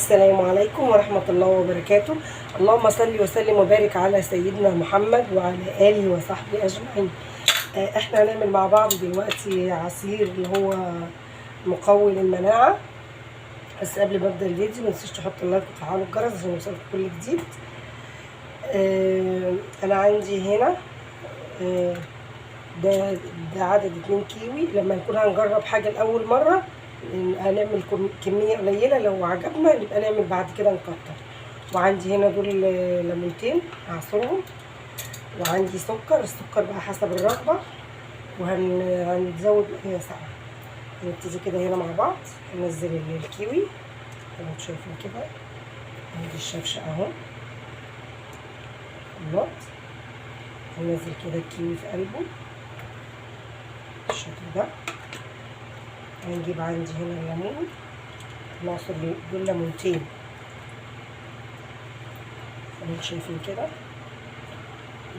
السلام عليكم ورحمة الله وبركاته. اللهم صل وسلم وبارك على سيدنا محمد وعلى آله وصحبه أجمعين. احنا هنعمل مع بعض دلوقتي عصير اللي هو مقوي للمناعة. بس قبل ما ابدا الفيديو متنسوش تحطوا اللايك وتفعلوا الجرس عشان يوصلكم كل جديد. انا عندي هنا ده عدد 2 كيوي. لما نكون هنجرب حاجة لأول مرة هنعمل كمية قليلة، لو عجبنا نبقى نعمل بعد كده نكتر. وعندي هنا دول ليمونتين هعصرهم، وعندي سكر. السكر بقى حسب الرغبة، وهنزود مية ساقعة. نبتدي كده هنا مع بعض. ننزل الكيوي زي ما انتم شايفين كده. عندي الشفشة اهو خلاط. هننزل كده الكيوي في قلبه بالشكل ده. هنجيب عندي هنا الليمون، نعصر دول ليمونتين زي ما انتم شايفين كده.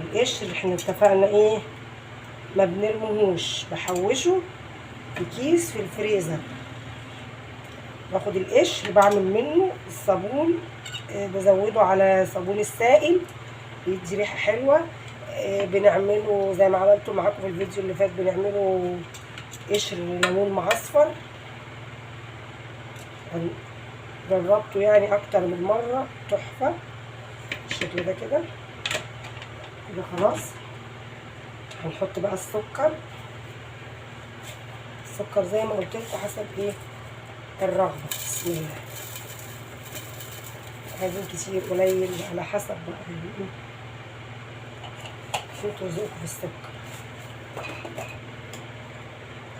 القشر اللي احنا اتفقنا ايه ما بنرموهوش، بحوشه في كيس في الفريزر. باخد القشر بعمل منه الصابون، بزوده على صابون السائل بيدي ريحه حلوه. بنعمله زي ما عملته معاكم في الفيديو اللي فات، بنعمله قشر ليمون معصفر. جربته يعني اكتر من مره، تحفه بالشكل ده كده. كده خلاص. هنحط بقى السكر زي ما قلت لكم حسب ايه الرغبه. بسم الله. عايزين كتير قليل على حسب بقى شوفوا ذوقكم في السكر.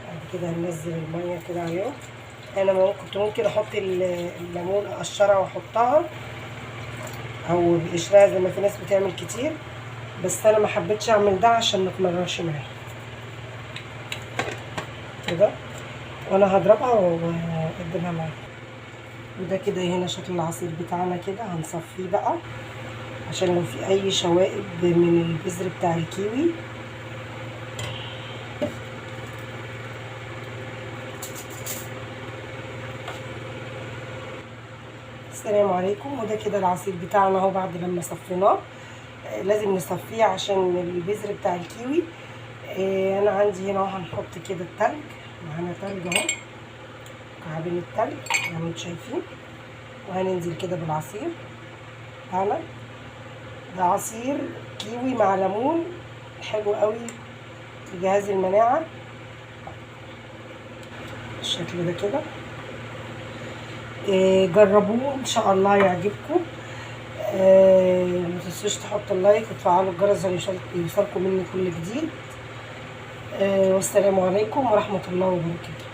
بعد كده هننزل الميه كده عليهم. انا ممكن احط الليمون اقشرها واحطها، او بقشرها زي ما في ناس بتعمل كتير، بس انا ما حبيتش اعمل ده عشان ما تمررش معايا كده. وانا هضربها واقدمها معاكم. وده كده هنا شكل العصير بتاعنا كده. هنصفيه بقى عشان لو في اي شوائب من البذر بتاع الكيوي. السلام عليكم. وده كده العصير بتاعنا اهو بعد لما صفيناه. لازم نصفيه عشان البذر بتاع الكيوي. انا عندي هنا اهو هنحط كده التلج. معانا تلج اهو، مكعبين التلج زي ما انتم شايفين. وهننزل كده بالعصير بتاعنا. ده عصير كيوي مع ليمون حلو قوي لجهاز المناعه بالشكل ده كده. جربوه ان شاء الله يعجبكم. متنسوش تحطوا اللايك وتفعلوا الجرس عشان يوصلكم مني كل جديد. والسلام عليكم ورحمه الله وبركاته.